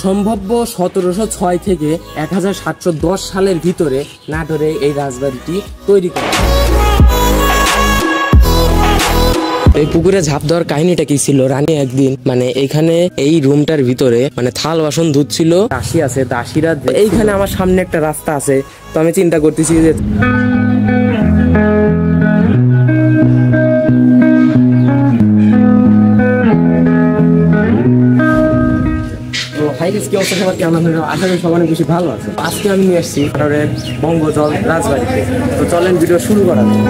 সম্ভাব্য 1706 থেকে 1710 সালের ভিতরে নাটোরে এই রাজবাড়িটি তৈরি করা। এই পুকুরে ঝাঁপ দেওয়ার কাহিনীটা কি ছিল? রানী একদিন মানে এইখানে এই রুমটার ভিতরে মানে থাল বাসন ধুচ্ছিল, দাসী আছে, দাসীরা এইখানে আমার সামনে একটা রাস্তা আছে, তো আমি চিন্তা করতেছি যে বেশি ভালো আছে। আজকে আমি নিয়ে আসছি নাটোরের বঙ্গজল রাজবাড়িতে, তো চলেন ভিডিও শুরু করা যাক।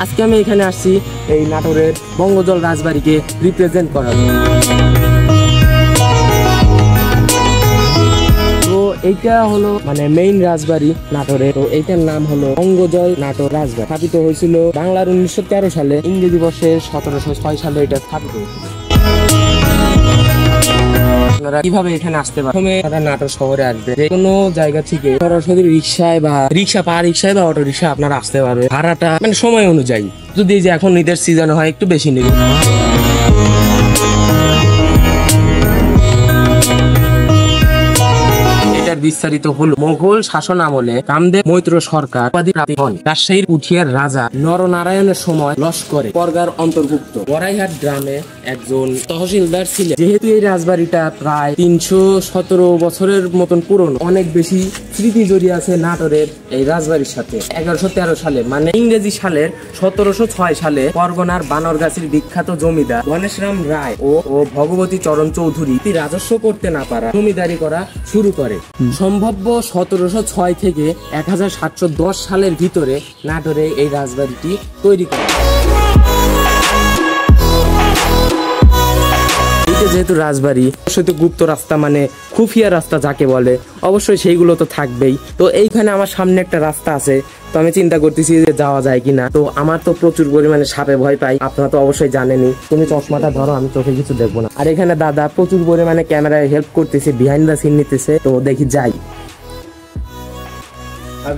আজকে আমি এখানে আসছি এই নাটোরের বঙ্গজল রাজবাড়িকে রিপ্রেজেন্ট করার জন্য। তো এইটা হলো মানে মেইন রাজবাড়ি নাটোরে। তো এইটার নাম হলো বঙ্গজল নাটোর রাজবাড়ি। স্থাপিত হয়েছিল বাংলার 1913 সালে, ইংরেজি বর্ষের 1706 সালে এটা স্থাপিত হয়েছিল। আপনারা কিভাবে এখানে আসতে পারেন? প্রথমে নাটোর শহরে আসবে, যে কোনো জায়গা থেকে সরাসরি রিক্সায় বা অটো রিক্সায় আপনারা আসতে পারবে। ভাড়াটা মানে সময় অনুযায়ী, যদি যে এখন ঈদের সিজন হয় একটু বেশি নেবে। বিস্তারিত হলো মোগল শাসন আমলে কামদেব মৈত্র সরকার উপাধি প্রাপ্ত হন। রাজশাহীর পুঠিয়ার রাজা নরনারায়ণের সময় লস্করে পরগার অন্তর্ভুক্ত বড়াইহাট গ্রামে একজন তহসিলদার ছিলেন। যেহেতু এই রাজবাড়িটা প্রায় 317 বছরের মতন পুরনো, অনেক বেশি স্মৃতি জড়িয়ে আছে নাটোরের এই রাজবাড়ির সাথে। 1113 সালে মানে ইংরেজি সালের 1706 সালে পরগনার বানরগাছির বিখ্যাত জমিদার গণেশরাম রায় ও ভগবতী চরণ চৌধুরী রাজস্ব করতে না পারা জমিদারি করা শুরু করে। সম্ভাব্য 1706 থেকে 1710 সালের ভিতরে নাটোরে এই রাজবাড়িটি তৈরি করা। যেহেতু রাজবাড়ি, অবশ্যই তো গুপ্ত রাস্তা মানে খুফিয়া রাস্তা যাকে বলে, অবশ্যই সেইগুলো তো থাকবেই। তো এইখানে আমার সামনে একটা রাস্তা আছে, তো আমি চিন্তা করতেছি যে যাওয়া যায় কিনা। তো আমার তো প্রচুর পরিমাণে সাপে ভয় পাই, আপনারা তো অবশ্যই জানেনই। তুমি চশমাটা ধরো, আমি চোখে কিছু দেখবো না। আর এখানে দাদা প্রচুর পরিমাণে ক্যামেরায় হেল্প করতেছে, বিহাইন্ড দ্য সিন নিতেছে। তো দেখি যাই। আর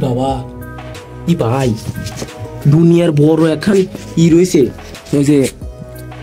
বাবা ই ভাই, দুনিয়ার বড় এখন রয়েছে, ওই যে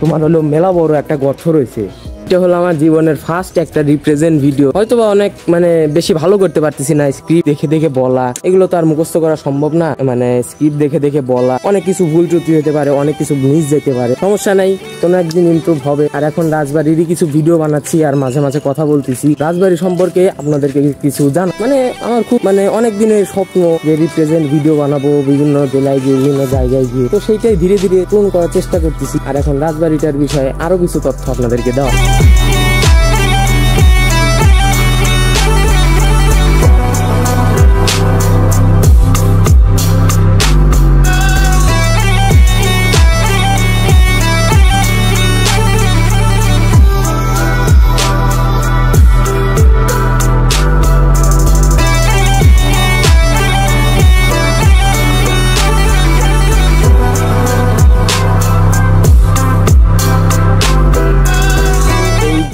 তোমার হলো মেলা বড় একটা গর্ত রয়েছে। এটা হলো আমার জীবনের ফার্স্ট একটা রিপ্রেজেন্ট ভিডিও। হয়তো বা অনেক মানে বেশি ভালো করতে পারতেছি না, স্ক্রিপ্ট দেখে দেখে বলা এগুলো তো আর মুখস্থ করা সম্ভব না। মানে স্ক্রিপ্ট দেখে দেখে বলা, অনেক কিছু ভুল ত্রুটি হতে পারে, অনেক কিছু মিস যেতে পারে, সমস্যা নাই, কোনো একদিন ইমপ্রুভ হবে। আর এখন রাজবাড়িরই কিছু ভিডিও বানাচ্ছি আর মাঝে মাঝে কথা বলতেছি রাজবাড়ি সম্পর্কে, আপনাদেরকে কিছু মানে আমার খুব মানে অনেক দিনের স্বপ্ন যে রিপ্রেজেন্ট ভিডিও বানাবো বিভিন্ন জেলায় গিয়ে, বিভিন্ন জায়গায় গিয়ে। তো সেইটাই ধীরে ধীরে পূরণ করার চেষ্টা করতেছি। আর এখন রাজবাড়িটার বিষয়ে আরো কিছু তথ্য আপনাদেরকে দেওয়া।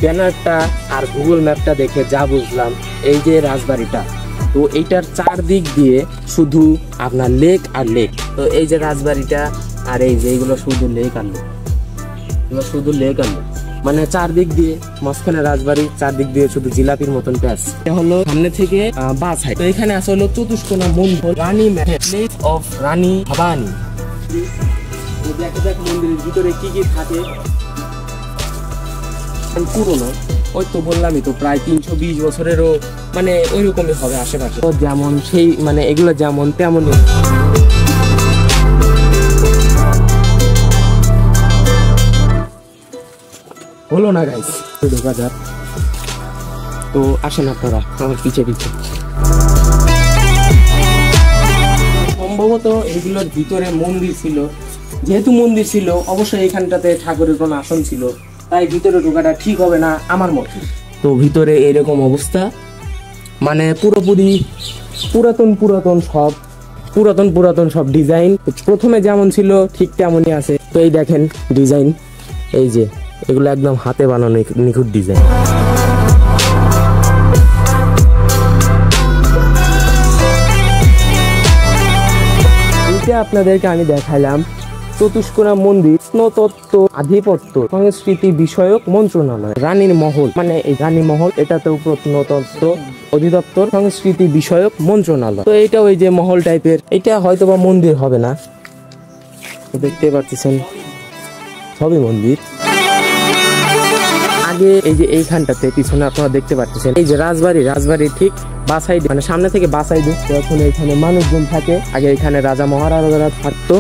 ব্যানারটা আর গুগল ম্যাপটা দেখে যা বুঝলাম, এই যে রাজবাড়িটা, তো এইটার চারদিক দিয়ে শুধু আপনার লেক আর লেক। তো এই যে রাজবাড়িটা আর এই যে এইগুলো শুধু লেক আর লেক, এগুলো শুধু লেক আর লেক, মানে চারদিক দিয়ে মাঝখানে রাজবাড়ি, চারদিক দিয়ে শুধু জিলাপির মতন প্যাচ। এটা হলো সামনে থেকে বাঁ সাইড। তো এখানে আছে হলো চতুষ্কোণা মন্দির, রানী প্লেস অফ রানী ভবানী। দেখা যাক মন্দিরের ভিতরে কি কি থাকে। পুরনো, ওই তো বললামই তো প্রায় 320 বছরেরও মানে ওই রকমই হবে আশেপাশে। যেমন সেই মানে এগুলো যেমন তেমনই হলো না গাইস। ঢোকা যাক, তো আসেন আপনারা আমার পিছে পিছে। সম্ভবত এগুলোর ভিতরে মন্দির ছিল, যেহেতু মন্দির ছিল অবশ্যই এখানটাতে ঠাকুরের কোনো আসন ছিল, তাই ভিতরে ঢোকাটা ঠিক হবে না আমার মতে। তো ভিতরে এরকম অবস্থা, মানে পুরোপুরি পুরাতন সব ডিজাইন। প্রথমে যেমন ছিল ঠিক তেমনই আছে। তো এই দেখেন ডিজাইন, এই যে এগুলো একদম হাতে বানানো নিখুঁত ডিজাইন। এটা আপনাদেরকে আমি দেখাইলাম চতুষ্কোণা মন্দির প্রত্নতত্ত্ব আধিপত্য সংস্কৃতি বিষয়ক মন্ত্রণালয় রানীর মহল, মানে এই রানী মহল এটাতেও প্রত্নতত্ত্ব অধিদপ্তর সংস্কৃতি বিষয়ক মন্ত্রণালয়। তো এটা ওই যে মহল টাইপের, এটা হয়তো বা মন্দির হবে না, দেখতে পাচ্ছেন সবই মন্দির। আগে এই যে এইখানটাতে পিছনে আপনারা দেখতে পাচ্ছেন এই যে রাজবাড়ির ঠিক বাঁ সাইডে, মানে সামনে থেকে বাঁ সাইডে এখন এখানে মানুষজন থাকে। আগে এখানে রাজা মহারাজারা থাকতো,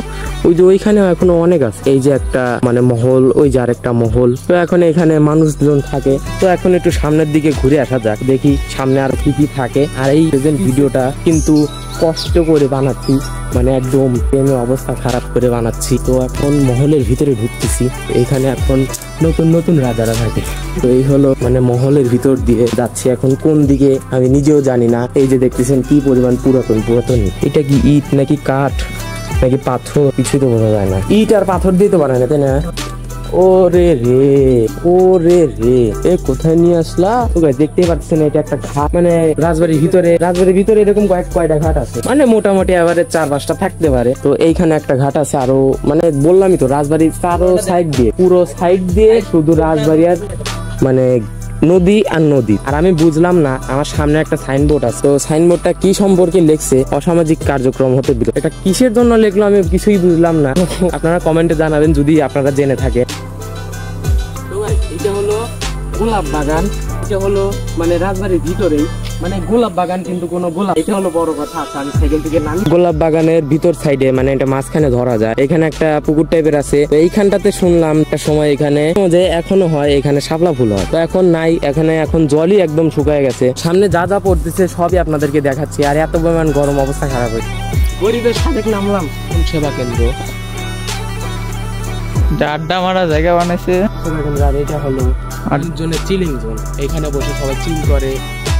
ওই যে ওইখানে এখনো অনেক আছে। এই যে একটা মানে মহল, ওই যে আরেকটা মহল। তো এখন এখানে মানুষজন থাকে। তো এখন একটু সামনের দিকে ঘুরে আসা যাক, দেখি সামনে আর কি কি থাকে। আর এই প্রেজেন্ট ভিডিওটা কিন্তু কষ্ট করে বানাচ্ছি, মানে একদম প্রেমে অবস্থা খারাপ করে বানাচ্ছি। তো এখন মহলের ভিতরে ঢুকতেছি, এখানে এখন নতুন নতুন রাজারা থাকে। তো এই হলো মানে মহলের ভিতর দিয়ে যাচ্ছি, এখন কোন দিকে আমি নিজেও জানি না। এই যে দেখতেছেন কি পরিমাণ পুরাতন, এটা কি ইট নাকি কাঠ নাকি পাথর কিছুই তো বোঝা যায় না। ইট আর পাথর দিয়ে তো বানায় না, তাই না? ওরে রে এ কোথায় নিয়ে আসলা? দেখতেই পাচ্ছেন এটা একটা ঘাট, মানে রাজবাড়ির ভিতরে এরকম কয়টা ঘাট আছে, মানে মোটামুটি এবারে 4-5টা থাকতে পারে। তো এইখানে একটা ঘাট আছে, আরো মানে বললামই তো রাজবাড়ির চারো সাইড দিয়ে, পুরো সাইড দিয়ে শুধু রাজবাড়ি আর মানে নদী আর নদী। আর আমি বুঝলাম না, আমার সামনে একটা সাইনবোর্ড আছে, তো সাইনবোর্ডটা কি সম্পর্কে লেখছে অসামাজিক কার্যক্রম হতে বিরত। এটা কিসের জন্য লেখলো আমি কিছুই বুঝলাম না। আপনারা কমেন্টে জানাবেন যদি আপনারা জেনে থাকে। এটা হলো গোলাপ বাগান, এটা হলো মানে রাজবাড়ির ভিতরেই, মানে গোলাপ বাগান কিন্তু কোনো গোলাপ, এটা হলো বড় কথা। আচ্ছা আমি সাইকেল থেকে নামি, গোলাপ বাগানের ভিতর সাইডে মানে এটা মাঝখানে ধরা যায়। এখানে একটা পুকুর টাইপের আছে, এইখানটাতে শুনলাম একটা সময় এখানে যে এখনো হয়, এখানে শাপলা ফুল হয়। তো এখন নাই, এখানে এখন জলই একদম শুকায় গেছে। সামনে যা যা পড়তেছে সবই আপনাদেরকে দেখাচ্ছি। আর এত পরিমাণ গরম, অবস্থা খারাপ হয়েছে। গরিবের সাথে নামলাম সেবা কেন্দ্র, আড্ডা মারা জায়গা বানাইছে সেবা কেন্দ্র। আর এটা হলো আরেকজনের চিলিং জোন, এইখানে বসে সবাই চিল করে,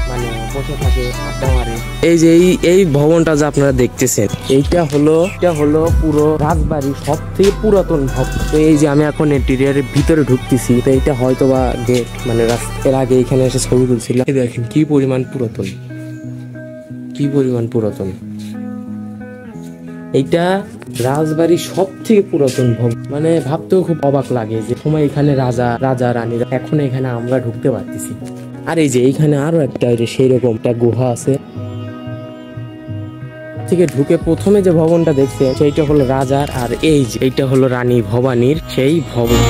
মানে বসে থাকে আড্ডা মারে। এই যে এই ভবনটা যে আপনারা দেখতেছেন, এটা হলো পুরো রাজবাড়ির সব থেকে পুরাতন ভবন। তো এই যে আমি এখন ইন্টেরিয়ারের ভিতরে ঢুকতেছি, তো এইটা হয়তো বা গেট, মানে এর আগে এখানে এসে ছবি তুলছিলাম। দেখেন কি পরিমাণ পুরাতন, এইটা রাজবাড়ির সব থেকে পুরাতন ভবন। মানে ভাবতেও খুব অবাক লাগে যে সময় এখানে রাজা রানীরা, এখন এখানে আমরা ঢুকতে পারতেছি। আর এই যে এইখানে আরো একটা সেই রকম একটা গুহা আছে, থেকে ঢুকে প্রথমে যে ভবনটা দেখছে সেইটা হলো রাজার, আর এই যে এইটা হলো রানী ভবানীর সেই ভবন।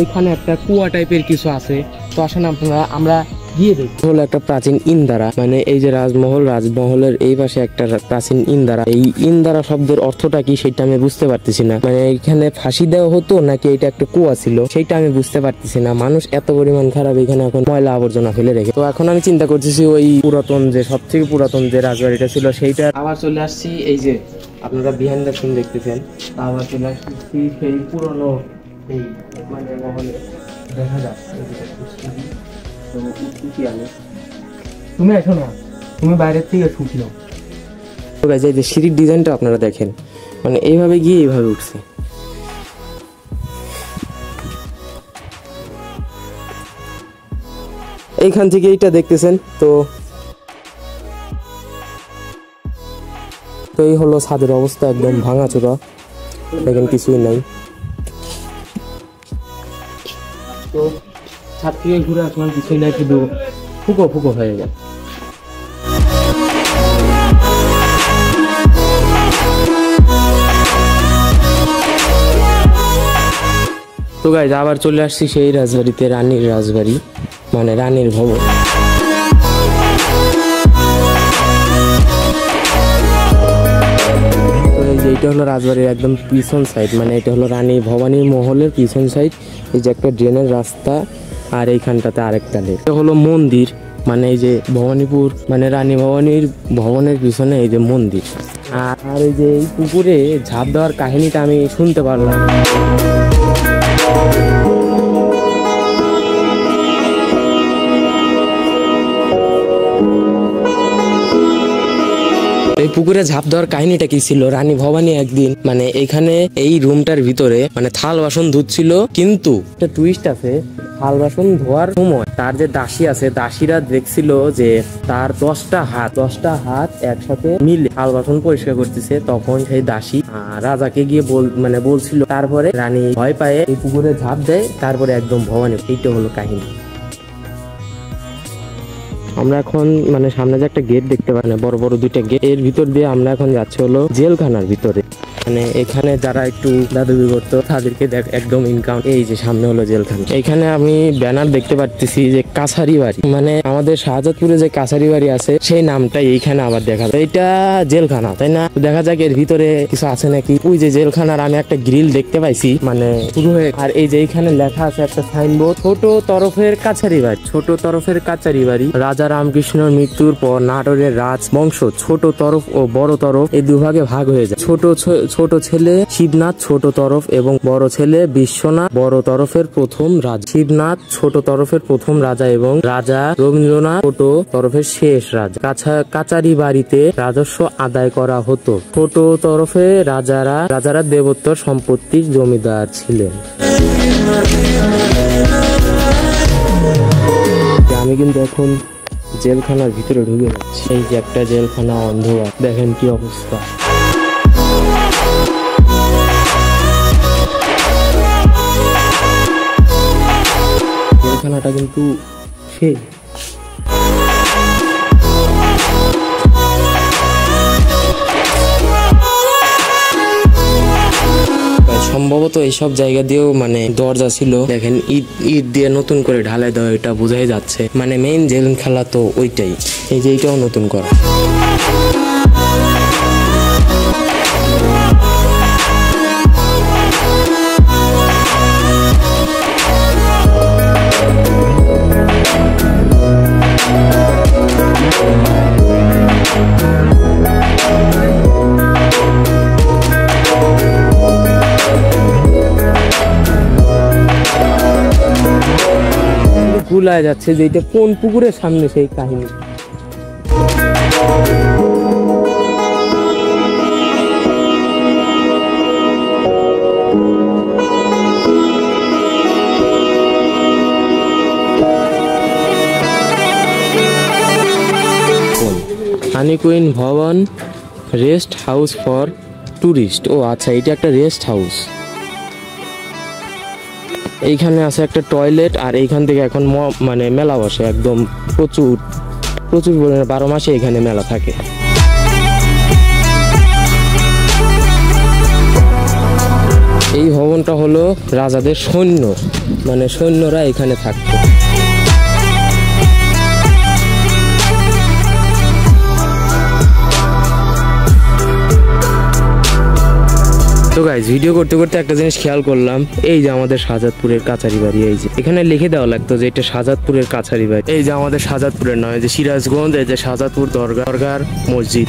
ওইখানে একটা কুয়া টাইপের কিছু আছে, তো আসেন আমরা গিয়ে দেখি। হলো একটা প্রাচীন ইন্দারা, মানে এই যে রাজমহলের এই পাশে একটা প্রাচীন ইন্দারা। এই ইন্দারা শব্দের অর্থটা কি সেটা আমি বুঝতে পারতেছি না, মানে এখানে ফাঁসি দেওয়া হতো নাকি এটা একটা কুয়া ছিল সেটা আমি বুঝতে পারতেছি না। মানুষ এত পরিমাণ খারাপ, এখানে এখন ময়লা আবর্জনা ফেলে রেখে। তো এখন আমি চিন্তা করতেছি ওই সব থেকে পুরাতন যে রাজবাড়িটা ছিল সেইটা আবার চলে আসছি। এই যে আপনারা বিহাইন্ড দ্য সিন দেখতেছেন, আবার চলে আসছি সেই পুরনো এই মানে মহলে দেখা যাচ্ছে। তুমি এসো না, তুমি বাইরের থেকে ছুটি নাও। যে সিঁড়ির ডিজাইনটা আপনারা দেখেন, মানে এইভাবে গিয়ে এইভাবে উঠছে। এইখান থেকে এইটা দেখতেছেন, তো এই হলো ছাদের অবস্থা, একদম ভাঙাচোরা, দেখেন কিছুই নাই। তো ছাদ থেকে ঘুরে আসলাম, কিছুই নাই, শুধু ফুকো হয়ে গেল। তো গাইজ আবার চলে আসছি সেই রাজবাড়িতে, রানীর রাজবাড়ি মানে রানীর ভবন। এইটা হলো রাজবাড়ির একদম পিছন সাইড, মানে এটা হলো রানী ভবানীর মহলের পিছন সাইড। এই যে একটা ড্রেনের রাস্তা, আর এইখানটাতে আরেকটা লেক। এটা হলো মন্দির, মানে এই যে ভবানীপুর মানে রানী ভবানীর ভবনের পিছনে এই যে মন্দির। আর এই যে এই পুকুরে ঝাঁপ দেওয়ার কাহিনীটা আমি শুনতে পারলাম। এই পুকুরে ঝাঁপ দেওয়ার কাহিনীটা কি ছিল, রানী ভবানী একদিন মানে এখানে এই রুমটার ভিতরে মানে থাল বাসন ধুচ্ছিল, কিন্তু একটা টুইস্ট আছে। থাল বাসন ধোয়ার সময় তার যে দাসী আছে, দাসীরা দেখছিল যে তার 10টা হাত একসাথে মিলে থাল বাসন পরিষ্কার করতেছে। তখন সেই দাসী রাজাকে গিয়ে বলছিল। তারপরে রানী ভয় পায়ে এই পুকুরে ঝাঁপ দেয়, তারপরে একদম ভবানী। এইটা হলো কাহিনী। আমরা এখন মানে সামনে যে একটা গেট দেখতে পাই না, বড় বড় দুইটা গেট, এর ভিতর দিয়ে আমরা এখন যাচ্ছি হলো জেলখানার ভিতরে। মানে এখানে যারা একটু দাদুগি করতো তাদেরকে একদম ইনকাম। এই যে সামনে হলো জেলখানা। এখানে আমি ব্যানার দেখতে পাচ্ছি যে কাছারি বাড়ি, মানে আমাদের শাহজাদপুরে যে কাছারি বাড়ি আছে সেই নামটাই এইখানে আবার দেখা যায়। এটা জেলখানা, তাই না? দেখা যাক এর ভিতরে কিছু আছে নাকি। ওই যে জেলখানার আমি একটা গ্রিল দেখতে পাইছি মানে শুরু হয়ে। আর এই যে এইখানে লেখা আছে একটা সাইনবোর্ড, ছোট তরফের কাছারি বাড়ি। ছোট তরফের কাছারি বাড়ি। রাজা রামকৃষ্ণর মৃত্যুর পর নাটোরের রাজ বংশ ছোট তরফ ও বড় তরফ এই দুভাগে ভাগ হয়ে যায়। ছোট ছেলে শিবনাথ ছোট তরফ এবং বড় ছেলে বিশ্বনাথ বড় তরফের প্রথম রাজা। শিবনাথ ছোট তরফের প্রথম রাজা এবং রাজা রবীন্দ্রনাথ ছোট তরফের শেষ রাজা। কাছারি বাড়িতে রাজস্ব আদায় করা হতো। ছোট তরফে রাজারা দেবোত্তর সম্পত্তির জমিদার ছিলেন। আমি কিন্তু এখন জেলখানার ভিতরে ঢুকে যাচ্ছি। এই যে একটা জেলখানা অন্ধকার, দেখেন কি অবস্থা। জেলখানাটা কিন্তু সম্ভবত এইসব জায়গা দিয়েও মানে দরজা ছিল। দেখেন ইট দিয়ে নতুন করে ঢালাই দেওয়া, এটা বোঝাই যাচ্ছে। মানে মেইন জেলখানা তো ওইটাই। এই যে এইটাও নতুন করা। ভুলা যাচ্ছে যে এটা কোন পুকুরের সামনে সেই কাহিনী। হানি কুইন ভবন রেস্ট হাউস ফর টুরিস্ট। ও আচ্ছা, এটা একটা রেস্ট হাউস। এইখানে আছে একটা টয়লেট। আর এইখান থেকে এখন মানে মেলা বসে একদম প্রচুর পরিমাণে, 12 মাসে এখানে মেলা থাকে। এই ভবনটা হলো রাজাদের সৈন্য, মানে সৈন্যরা এখানে থাকতো। তো গাইস, ভিডিও করতে করতে একটা জিনিস খেয়াল করলাম, এই যে আমাদের শাহজাদপুরের কাছারি বাড়ি। এই যে এখানে লিখে দেওয়া লাগতো যে এটা শাহজাদপুরের কাছারি বাড়ি। এই যে আমাদের শাহজাদপুরের নয়, যে সিরাজগঞ্জ, এই যে শাহজাদপুর দরগার মসজিদ।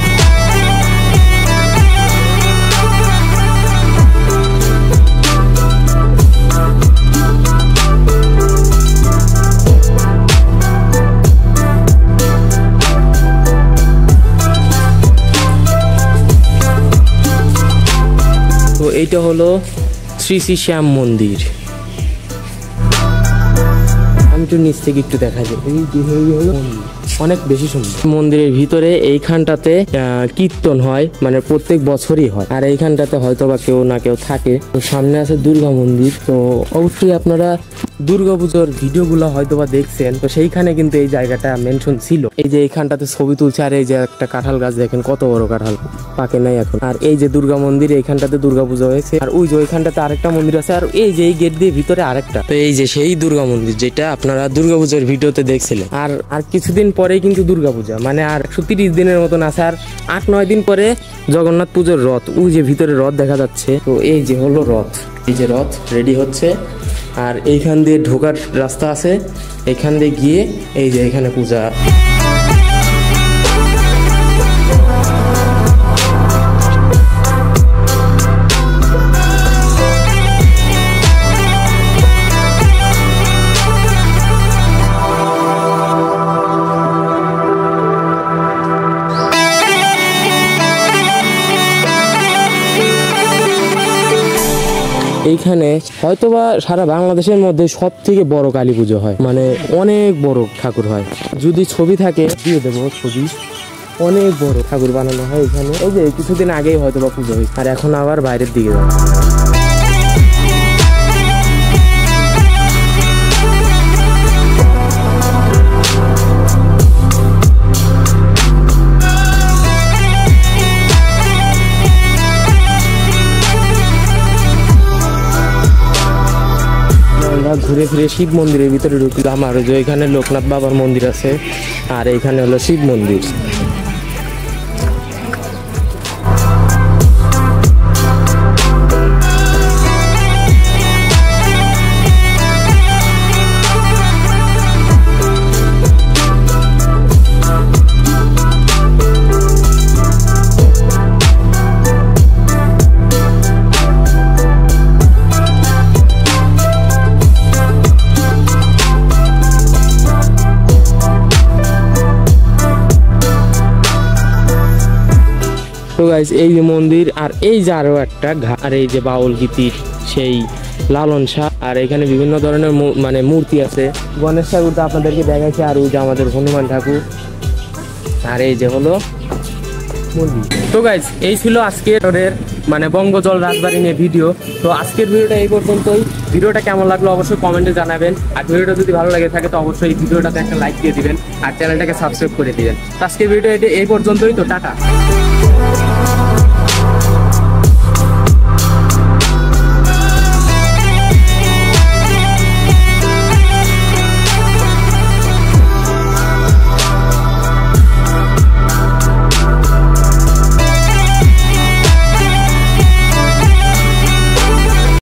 তো এইটা হলো শ্রী শ্রী শ্যাম মন্দির। আমি তো নিচ থেকে একটু দেখা যায়, এই যে হলো অনেক বেশি সুন্দর। মন্দিরের ভিতরে এইখানটাতে কীর্তন হয়, মানে প্রত্যেক বছরই হয়। আর এইখানটাতে হয়তো বা কেউ না কেউ থাকে। তো সামনে আছে দুর্গা মন্দির। তো অবশ্যই আপনারা দুর্গাপুজোর ভিডিওগুলো হয়তো বা দেখছেন। তো সেইখানে কিন্তু এই জায়গাটা মেনশন ছিল। এই যে এইখানটাতে ছবি তুলছে। আর এই যে একটা কাঁঠাল গাছ, দেখেন কত বড় কাঁঠাল, পাকে নাই এখন। আর এই যে দুর্গা মন্দির, এইখানটাতে দুর্গাপুজো হয়েছে। আর ওই যে ওইখানটাতে আরেকটা মন্দির আছে। আর এই যে এই গেট দিয়ে ভিতরে আরেকটা। তো এই যে সেই দুর্গা মন্দির যেটা আপনারা দুর্গাপুজোর ভিডিওতে দেখছিলেন। আর কিছুদিন পরেই কিন্তু দুর্গাপূজা, মানে আর 130 দিনের মতন আছে। আর 8-9 দিন পরে জগন্নাথ পুজোর রথ। ওই যে ভিতরে রথ দেখা যাচ্ছে। তো এই যে হলো রথ, এই যে রথ রেডি হচ্ছে। আর এইখান দিয়ে ঢোকার রাস্তা আছে, এইখান দিয়ে গিয়ে এই যে এখানে পূজা। এইখানে হয়তোবা সারা বাংলাদেশের মধ্যে সব থেকে বড় কালী পুজো হয়, মানে অনেক বড় ঠাকুর হয়। যদি ছবি থাকে দিয়ে দেবো ছবি, অনেক বড় ঠাকুর বানানো হয় এখানে। এই যে কিছুদিন আগেই হয়তোবা পুজো হয়েছে, আর এখন আবার বাইরের দিকে যাবে। ঘুরে ফিরে শিব মন্দিরের ভিতরে ঢুকলাম, আর যে এখানে লোকনাথ বাবার মন্দির আছে, আর এইখানে হলো শিব মন্দির। তো গাইস, এই যে মন্দির, আর এই যে আরো একটা ঘাট, আর এই যে বাউল গীতির সেই লালন শাহ, আর এখানে বিভিন্ন ধরনের মানে মূর্তি আছে। গণেশ ঠাকুর তো আপনাদেরকে দেখাইছে, আর ওই যে আমাদের হনুমান ঠাকুর, আর এই যে হলো মন্দির। তো গাইস, এই ছিল আজকের মানে বঙ্গজল রাজবাড়ি নিয়ে ভিডিও। তো আজকের ভিডিওটা এই পর্যন্তই। ভিডিওটা কেমন লাগলো অবশ্যই কমেন্টে জানাবেন, আর ভিডিওটা যদি ভালো লাগে থাকে তো অবশ্যই এই ভিডিওটাতে একটা লাইক দিয়ে দিবেন, আর চ্যানেলটাকে সাবস্ক্রাইব করে দিবেন। তো আজকের ভিডিও এই পর্যন্তই। তো টাটা।